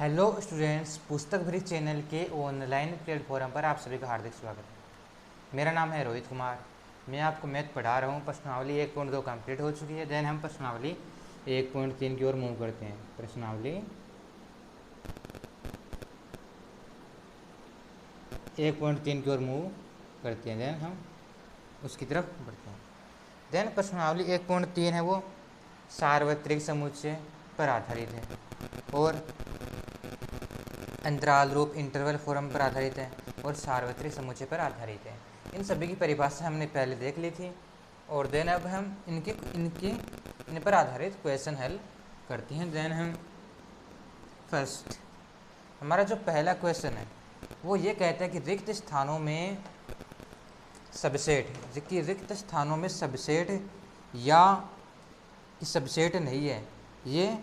Hello students, पुस्तक भरी channel के ऑनलाइन प्लेटफॉर्म पर आप सभी का हार्दिक स्वागत है। मेरा नाम है रोहित कुमार। मैं आपको मैथ पढ़ा रहा हूँ। प्रश्नावली 1.2 कंप्लीट हो चुकी है। देन हम प्रश्नावली 1.3 की ओर मूव करते हैं। प्रश्नावली 1.3 की ओर मूव करते हैं। देन हम उसकी तरफ बढ़ते हैं। देन प्रश्नावली 1.3 है वो सार्वत्रिक समुच्चय पर आधारित है और अंतराल रूप इंटरवल फॉर्म पर आधारित है और सार्वत्रिक समुच्चय पर आधारित है। इन सभी की परिभाषा हमने पहले देख ली थी और देन अब हम इन पर आधारित क्वेश्चन हल करते हैं। देन हम फर्स्ट हमारा जो पहला क्वेश्चन है वो ये कहता है कि रिक्त स्थानों में सबसेट या सबसेट नहीं है, ये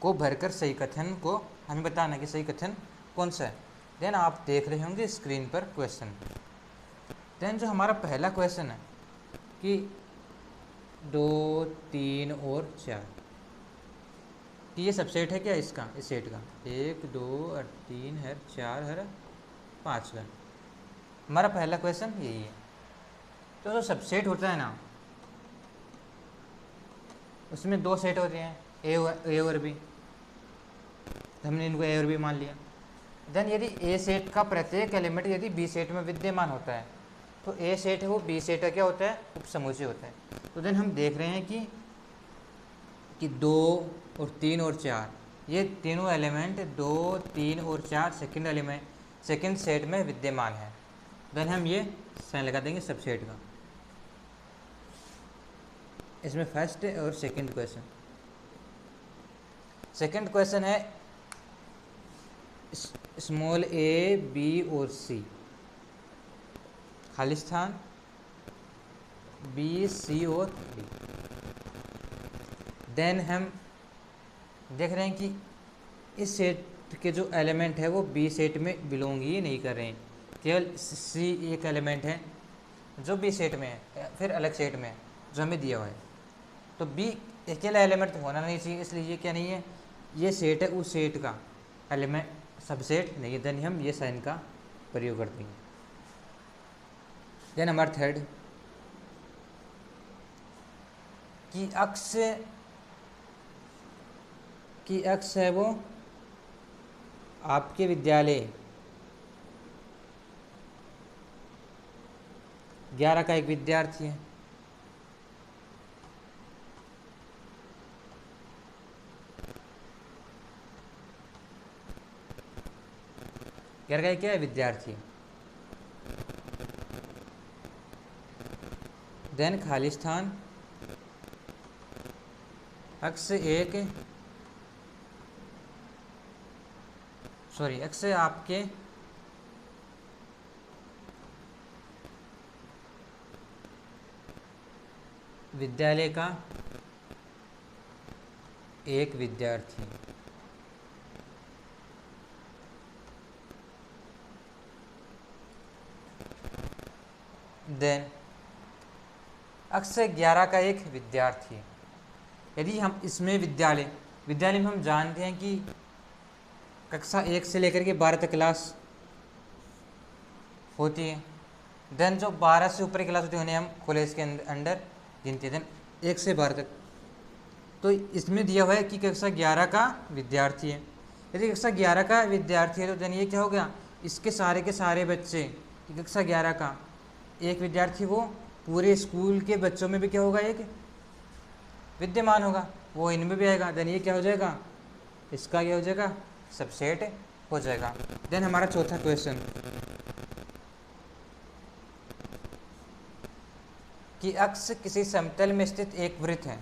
को भरकर सही कथन को हमें बताना है कि सही कथन कौन सा है। देन आप देख रहे होंगे स्क्रीन पर क्वेश्चन। देन जो हमारा पहला क्वेश्चन है कि 2, 3 और 4 कि ये सबसेट है क्या इसका, इस सेट का 1, 2 और 3 है 4 है 5 का। हमारा पहला क्वेश्चन यही है। तो जो सबसेट होता है ना उसमें दो सेट होते हैं, ए और बी। हमने इनको ए और बी मान लिया। देन यदि ए सेट का प्रत्येक एलिमेंट यदि बी सेट में विद्यमान होता है तो ए सेट है वो बी सेट का क्या होता है, उपसमुच्चय होता है। तो देन हम देख रहे हैं कि 2 और 3 और 4 ये तीनों एलिमेंट 2, 3 और 4 सेकंड सेट में विद्यमान है। देन हम ये साइन लगा देंगे सबसेट का। इसमें फर्स्ट और सेकंड क्वेश्चन है स्मॉल ए, बी और सी खाली स्थान बी, सी और डी। देन हम देख रहे हैं कि इस सेट के जो एलिमेंट है वो बी सेट में बिलोंग ही नहीं कर रहे हैं। केवल सी एक एलिमेंट है जो बी सेट में है, फिर अलग सेट में है जो हमें दिया हुआ है। तो बी अकेला एलिमेंट तो होना नहीं चाहिए, इसलिए ये क्या नहीं है, ये सेट है उस सेट का एलिमेंट, सबसेट नहीं है। देन हम ये साइन का प्रयोग कर देंगे। देन हमारा थर्ड कि अक्ष है वो आपके विद्यालय 11 का एक विद्यार्थी है। क्या है, विद्यार्थी। देन खाली स्थान अक्ष आपके विद्यालय का एक विद्यार्थी। देन अक्ष 11 का एक विद्यार्थी। यदि हम इसमें विद्यालय में हम जानते हैं कि कक्षा 1 से लेकर के 12 तक क्लास होती है। देन जो 12 से ऊपर की क्लास होती है उन्हें हम कॉलेज के अंडर गिनते हैं। देन 1 से 12 तक। तो इसमें दिया हुआ है कि कक्षा 11 का विद्यार्थी है। यदि कक्षा 11 का विद्यार्थी है तो देन ये क्या हो गया, इसके सारे के सारे बच्चे कक्षा 11 का एक विद्यार्थी वो पूरे स्कूल के बच्चों में भी क्या होगा, एक विद्यमान होगा, वो इनमें भी आएगा। देन ये क्या हो जाएगा, इसका क्या हो जाएगा, सबसेट हो जाएगा। देन हमारा चौथा क्वेश्चन कि अक्ष किसी समतल में स्थित एक वृत्त है।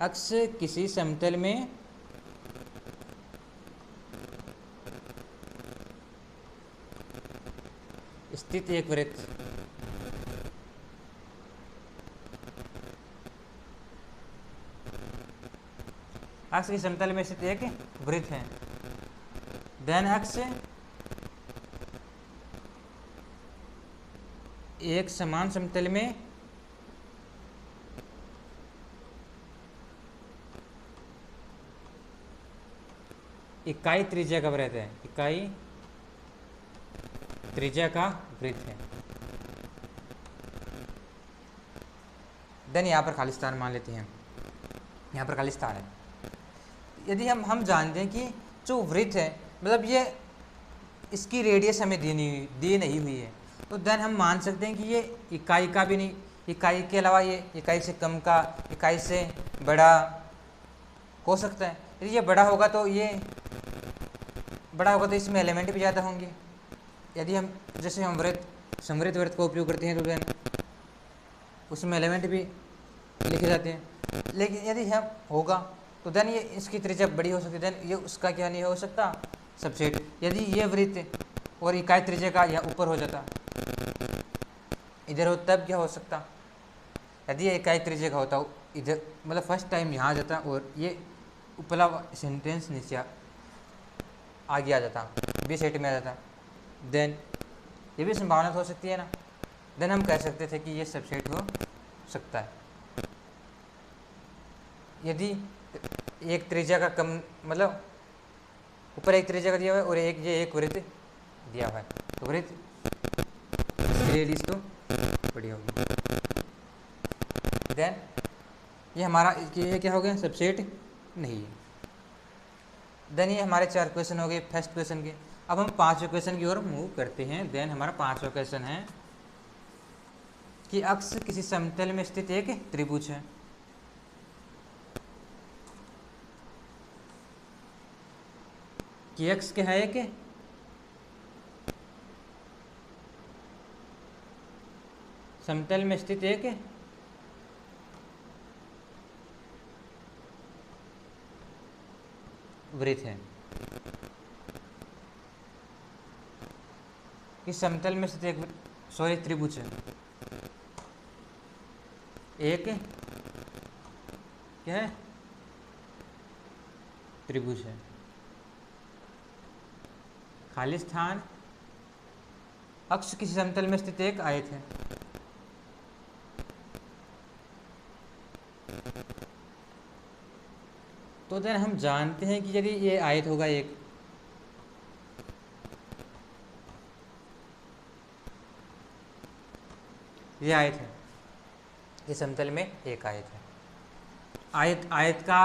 अक्ष किसी समतल में स्थित एक वृत्त। अक्ष के समतल में स्थित एक वृत्त है। देन अक्ष एक समान समतल में इकाई त्रिज्या का वृत्त है, इकाई त्रिज्या का वृत्त है। देन यहाँ पर खाली स्थान मान लेते हैं, यहाँ पर खाली स्थान है। यदि हम जानते हैं कि जो वृत्त है मतलब ये इसकी रेडियस हमें दी नहीं हुई है, तो देन हम मान सकते हैं कि ये इकाई का भी नहीं, इकाई के अलावा ये इकाई से कम का, इकाई से बड़ा हो सकता है। यदि ये बड़ा होगा तो इसमें एलिमेंट भी ज़्यादा होंगे। यदि हम जैसे हम समवृत्त वृत्त का उपयोग करते हैं तो देन उसमें एलिमेंट भी लिखे जाते हैं। लेकिन यदि हम होगा तो देन ये इसकी त्रिज्या बड़ी हो सकती है, देन ये उसका क्या नहीं हो सकता, सबसेट। यदि ये वृत्त और इकाई त्रिज्या का या ऊपर हो जाता, इधर हो, तब क्या हो सकता, यदि ये इकाई त्रिज्या का होता इधर, मतलब फर्स्ट टाइम यहाँ आ जाता और ये उपला सेंटेंस नीचे आगे आ जाता, बी सेट में आ जाता, देन ये भी संभावना हो सकती है ना। देन हम कह सकते थे कि ये सबसेट हो सकता है। यदि एक त्रिज्या का कम, मतलब ऊपर एक त्रिज्या का दिया हुआ है और एक वृत्त दिया हुआ है, तो वृत्त रेडियस तो बड़ी होगी। देन ये हमारा ये क्या हो गया, सबसेट नहीं है। देन ये हमारे 4 क्वेश्चन हो गए फर्स्ट क्वेश्चन के। अब हम 5वें क्वेश्चन की ओर मूव करते हैं। देन हमारा 5वां क्वेश्चन है कि अक्ष किसी समतल में स्थित एक त्रिभुज है। कि अक्ष क्या है, एक समतल में स्थित एक वृत्त है। कि समतल में स्थित एक, सॉरी, त्रिभुज है, एक क्या है, त्रिभुज है। खाली स्थान, अक्ष किसी समतल में स्थित एक आयत है। तो देन हम जानते हैं कि यदि ये आयत होगा एक, ये आयत है, ये समतल में एक आयत है। आयत का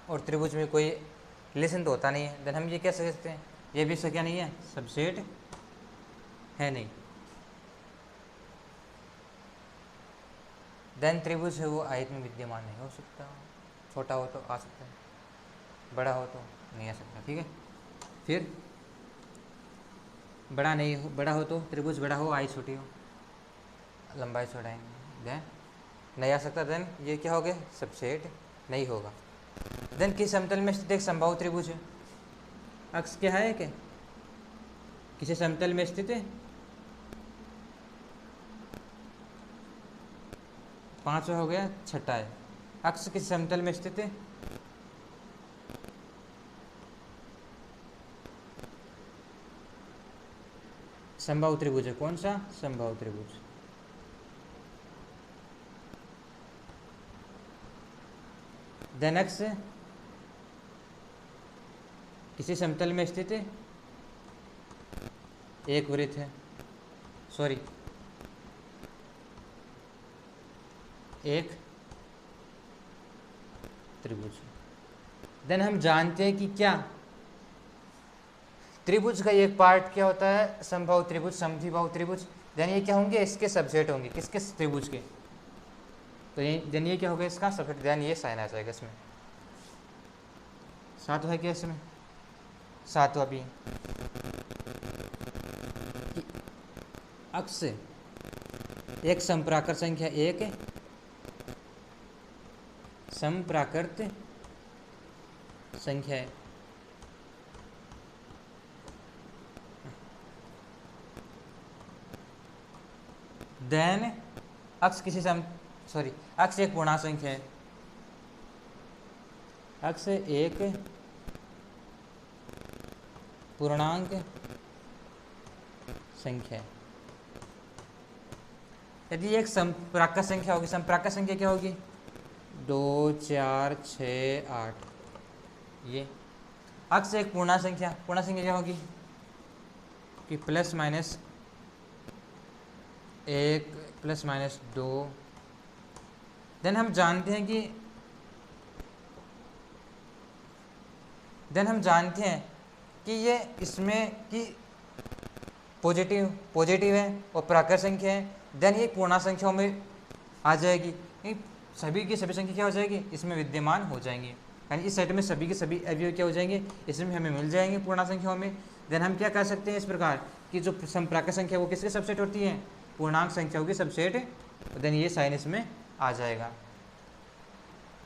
और त्रिभुज में कोई रिलेशन तो होता नहीं है, देन हम ये कह सकते हैं ये भी क्या नहीं है, सबसेट है नहीं। देन त्रिभुज है वो आयत में विद्यमान नहीं हो सकता, छोटा हो तो आ सकता है, बड़ा हो तो नहीं आ सकता। ठीक है, फिर बड़ा हो तो त्रिभुज बड़ा हो, आयत छोटी हो, लंबाई छोड़ाएंगे, देन नहीं आ सकता। देन ये क्या हो गया, सबसेट नहीं होगा। देन किस समतल में स्थित एक समबाहु त्रिभुज है। अक्ष क्या है, क्या किसी समतल में स्थित है, 5वां हो गया, छठा है, अक्ष किसी समतल में स्थित है, समबाहु त्रिभुज है। कौन सा, समबाहु त्रिभुज। देन अक्ष किसी समतल में स्थित है, एक वृत्त है, सॉरी, एक त्रिभुज। देन हम जानते हैं कि क्या त्रिभुज का एक पार्ट क्या होता है, समबाहु त्रिभुज, समद्विबाहु त्रिभुज। देन ये क्या होंगे, इसके सबसेट होंगे, किसके, त्रिभुज के। तो ये देन ये क्या होगा, इसका सबसेट। देन ये साइन आ जाएगा इसमें। 7वां है क्या इसमें, 7वां भी अक्ष एक समप्राकृत संख्या, एक समप्राकृत संख्या है। देन अक्ष किसी अक्ष एक पूर्णांक संख्या है, अक्ष एक पूर्णांक संख्या है। यदि एक समप्राकृत संख्या होगी, समप्राकृत संख्या क्या होगी, 2, 4, 6, 8, ये अक्स एक पूर्णांक संख्या क्या होगी कि plus minus 1 plus minus 2। Then हम जानते हैं कि ये इसमें कि पॉजिटिव है और प्राकृत संख्या है। देन ये पूर्णांक संख्याओं में आ जाएगी, ये सभी की सभी संख्या क्या हो जाएगी, इसमें विद्यमान हो जाएंगे, यानी इस सेट में सभी के सभी अवयव क्या हो जाएंगे, इसमें हमें मिल जाएंगे पूर्णांक संख्याओं में। देन हम क्या कर सकते हैं इस प्रकार कि जो प्राकृत संख्या वो किसके सबसेट होती है, पूर्णांक संख्याओं की सबसेट। देन ये साइन इसमें आ जाएगा।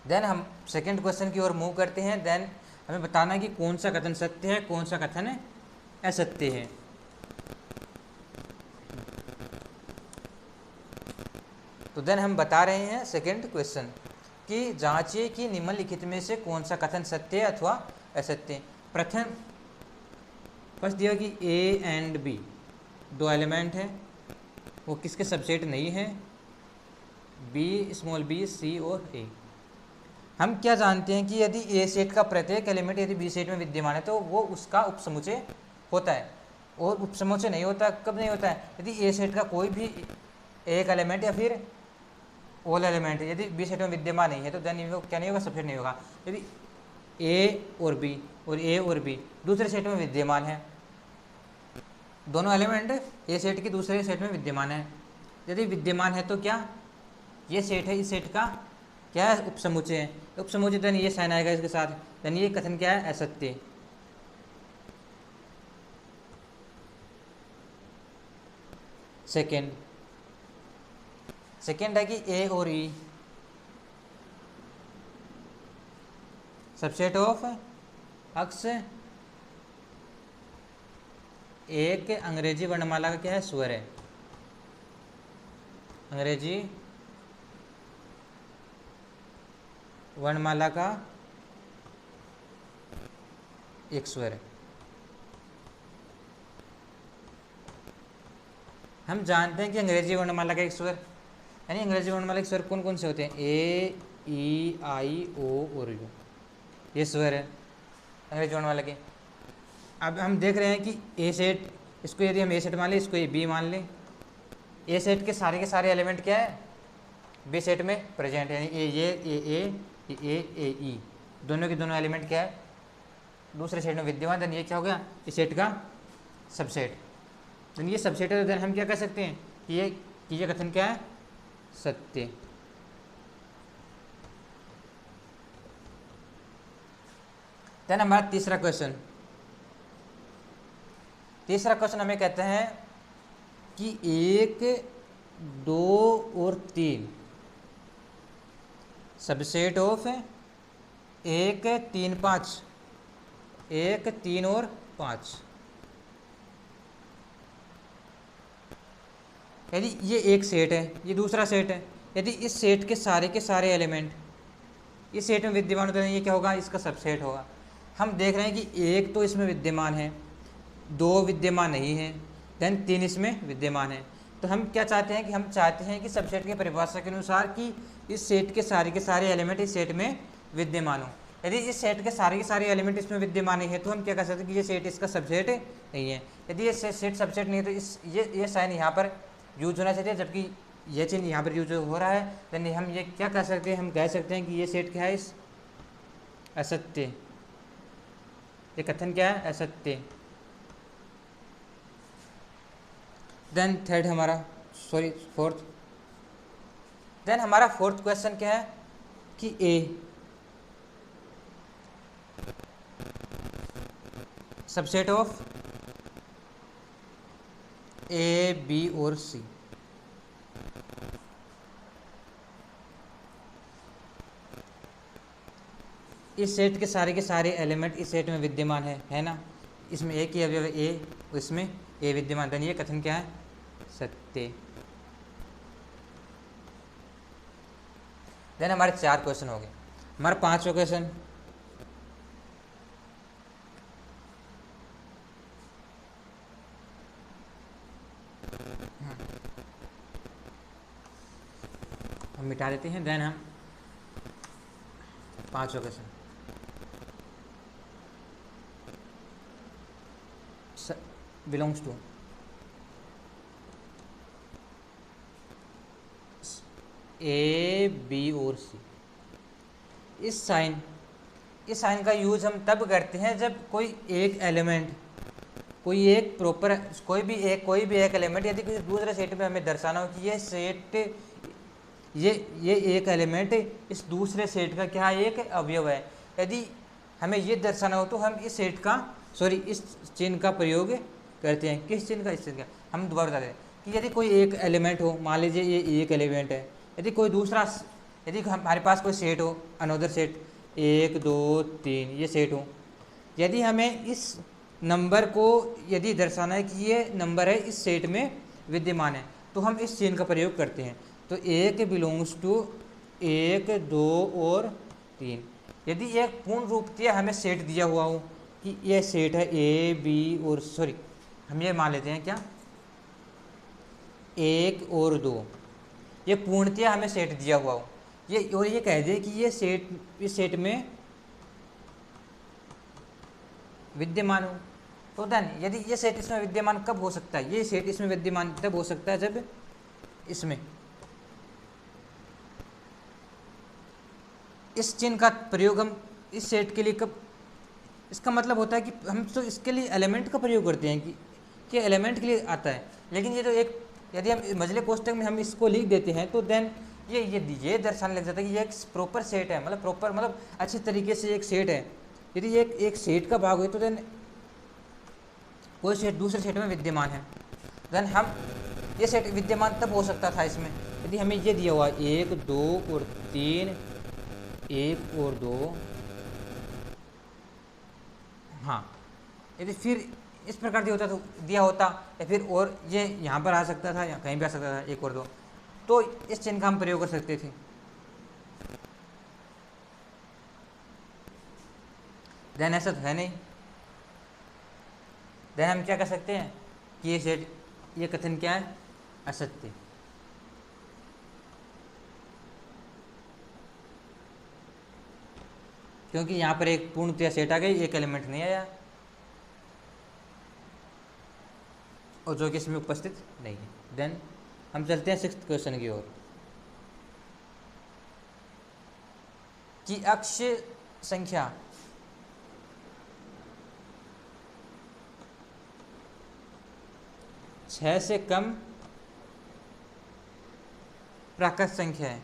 देन हम सेकेंड क्वेश्चन की ओर मूव करते हैं। देन हमें बताना है कि कौन सा कथन सत्य है, कौन सा कथन असत्य है। तो देन हम बता रहे हैं सेकेंड क्वेश्चन कि जांचिए कि निम्नलिखित में से कौन सा कथन सत्य है अथवा असत्य। प्रथम फर्स्ट दिया कि ए एंड बी दो एलिमेंट हैं, वो किसके सबसेट नहीं है, बी स्मॉल बी सी और ए। हम क्या जानते हैं कि यदि ए सेट का प्रत्येक एलिमेंट यदि बी सेट में विद्यमान है तो वो उसका उपसमुच्चय होता है, और उपसमुच्चय नहीं होता कब नहीं होता है, यदि ए सेट का कोई भी एक एलिमेंट या फिर ऑल एलिमेंट यदि बी सेट में विद्यमान नहीं है तो देन वो क्या नहीं होगा, सबसेट नहीं होगा। यदि ए और बी दूसरे सेट में विद्यमान है, दोनों एलिमेंट ए सेट के दूसरे सेट में विद्यमान है, यदि विद्यमान है तो क्या ये सेट है, इस सेट का क्या है, उपसमुच्चय है। उपसमुच्चय देन ये साइन आएगा इसके साथ, देन ये कथन क्या है, असत्य। सेकेंड है कि ए और ई सबसेट ऑफ अक्स एक अंग्रेजी वर्णमाला का क्या है, स्वर है, अंग्रेजी वर्णमाला का एक स्वर है। हम जानते हैं कि अंग्रेजी वर्णमाला का एक स्वर, यानी अंग्रेजी वर्णमाला के स्वर कौन कौन से होते हैं, ए ई आई ओ और यू, ये स्वर है अंग्रेजी वर्णमाला के। अब हम देख रहे हैं कि ए सेट, इसको यदि हम ए सेट मान लें, इसको ये बी मान लें, ए सेट के सारे एलिमेंट क्या है, बी सेट में प्रेजेंट है, यानी ए ई दोनों के दोनों एलिमेंट क्या है, दूसरे सेट में विद्यमान। देन ये क्या हो गया, इस सेट का सबसेट। देन ये सबसेट है, तो देन हम क्या कर सकते हैं कि ये कथन क्या है, सत्य। देन हमारा तीसरा क्वेश्चन हमें कहते हैं कि 1 2 और 3 सबसेट ऑफ 1 3 5, 1 3 और 5, यदि ये एक सेट है, ये दूसरा सेट है, यदि इस सेट के सारे एलिमेंट इस सेट में विद्यमान होते हैं, ये क्या होगा, इसका सबसेट होगा। हम देख रहे हैं कि एक तो इसमें विद्यमान है, 2 विद्यमान नहीं है, देन 3 इसमें विद्यमान है। तो हम क्या चाहते हैं कि हम चाहते हैं कि सबसेट के परिभाषा के अनुसार कि इस सेट के सारे एलिमेंट इस सेट में विद्यमान हो। यदि इस सेट के सारे एलिमेंट इसमें विद्यमान नहीं है तो हम क्या कर सकते हैं कि ये सेट इसका सबसेट नहीं है। यदि ये सेट सबसेट नहीं है तो ये साइन यहाँ पर यूज होना चाहिए, जबकि ये चिन्ह यहाँ पर यूज हो रहा है। देन हम ये क्या कर सकते हैं, हम कह सकते हैं कि ये सेट क्या है, इस असत्य, ये कथन क्या है, असत्य। देन थर्ड हमारा फोर्थ, देन हमारा फोर्थ क्वेश्चन क्या है कि ए सबसेट ऑफ ए बी और सी। इस सेट के सारे एलिमेंट इस सेट में विद्यमान है ना, इसमें एक ही अवयव ए, इसमें ए विद्यमान, देन ये कथन क्या है, सत्य। देन हमारे 4 क्वेश्चन हो गए। हमारा 5वां क्वेश्चन, हम मिटा देते हैं। देन हम 5वां question, belongs to A B और सी। इस साइन का यूज हम तब करते हैं जब कोई एक एलिमेंट, कोई एक प्रॉपर, कोई भी एक एलिमेंट यदि किसी दूसरे सेट में हमें दर्शाना हो कि ये सेट, ये एक एलिमेंट इस दूसरे सेट का क्या एक अवयव है। यदि हमें ये दर्शाना हो तो हम इस सेट का, सॉरी इस चिन्ह का प्रयोग करते हैं। किस चिन्ह का? इस चिन्ह का। हम दोबारा बता दें कि यदि कोई एक एलिमेंट हो, मान लीजिए ये एक एलिमेंट है, यदि कोई दूसरा, यदि हमारे पास कोई सेट हो, अनदर सेट 1 2 3 ये सेट हो, यदि हमें इस नंबर को यदि दर्शाना है कि ये नंबर है इस सेट में विद्यमान है, तो हम इस चिन्ह का प्रयोग करते हैं। तो 1 बिलोंग्स टू 1 2 और 3। यदि एक पूर्ण रूप से हमें सेट दिया हुआ हो कि ये सेट है ए बी और, सॉरी हम ये मान लेते हैं क्या, 1 और 2, ये पूर्णतया हमें सेट दिया हुआ हो, ये और ये कह दे कि ये सेट इस सेट में विद्यमान हो, तो देन यदि ये सेट इसमें विद्यमान कब हो सकता है? ये सेट इसमें विद्यमान तब हो सकता है जब इसमें इस चिन्ह का प्रयोग हम इस सेट के लिए कब, इसका मतलब होता है कि हम तो इसके लिए एलिमेंट का प्रयोग करते हैं कि एलिमेंट के लिए आता है। लेकिन ये जो एक, यदि हम मझले कोष्टक में हम इसको लिख देते हैं तो देन ये दर्शाने लग जाता है कि ये एक प्रॉपर सेट है, मतलब प्रॉपर मतलब अच्छी तरीके से एक सेट है। यदि ये एक सेट का भाग है तो देन कोई सेट दूसरे सेट में विद्यमान है, देन हम ये सेट विद्यमान तब हो सकता था इसमें यदि हमें ये दिया हुआ 1 2 और 3, 1 और 2, हाँ यदि फिर इस प्रकार दिया होता या फिर और ये यहाँ पर आ सकता था या कहीं भी आ सकता था 1 और 2, तो इस चिन्ह का हम प्रयोग कर सकते थे। देन ऐसा तो है नहीं, देन हम क्या कर सकते हैं कि ये सेट, ये कथन क्या है? असत्य। क्योंकि यहाँ पर एक पूर्णतया सेट आ गई, एक एलिमेंट नहीं आया और जो कि इसमें उपस्थित नहीं है। देन हम चलते हैं 6th क्वेश्चन की ओर कि अक्ष संख्या छः से कम प्राकृत संख्या है,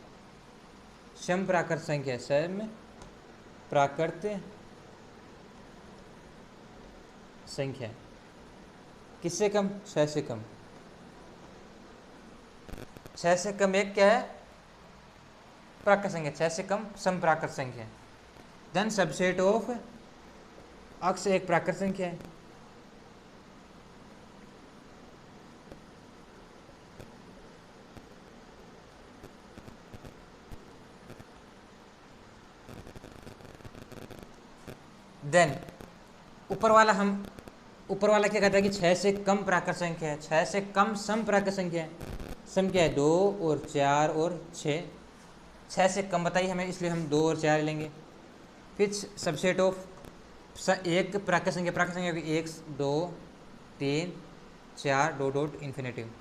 सम प्राकृत संख्या है, सम प्राकृत संख्या है। किससे कम? 6 से कम। 6 से कम एक क्या है? प्राकृत संख्या। 6 से कम सम प्राकृत संख्या। देन सबसेट ऑफ अक्ष एक प्राकृत संख्या है। देन ऊपर वाला क्या कहता है कि 6 से कम प्राकृत संख्या है, 6 से कम सम प्राकृत संख्या है। सम क्या है? 2 और 4 और 6। 6 से कम बताइए हमें, इसलिए हम 2 और 4 लेंगे। फिर सबसेट ऑफ एक प्राकृत संख्या 1 2 3 4 डॉट डॉट इन्फिनेटिव।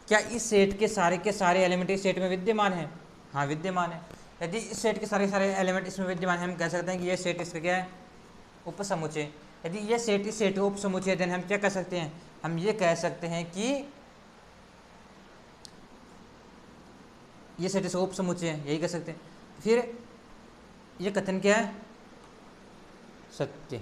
क्या इस सेट के सारे एलिमेंट इस सेट में विद्यमान है? हाँ विद्यमान है। यदि इस सेट के सारे एलिमेंट इसमें विद्यमान है, हम कह सकते हैं कि यह सेट इसका क्या है? उपसमुच्चय। यदि ये सेट इस सेट उपसमुच्चय, देन हम क्या कह सकते हैं? हम ये कह सकते हैं कि ये सेट इसका उपसमुच्चय है, यही कह सकते हैं। फिर ये कथन क्या है? सत्य।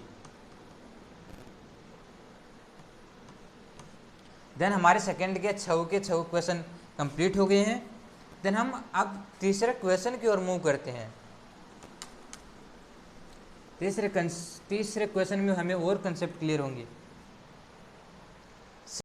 देन हमारे सेकंड के 6 क्वेश्चन कंप्लीट हो गए हैं। देन हम अब तीसरे क्वेश्चन की ओर मूव करते हैं। तीसरे क्वेश्चन में हमें और कंसेप्ट क्लियर होंगे।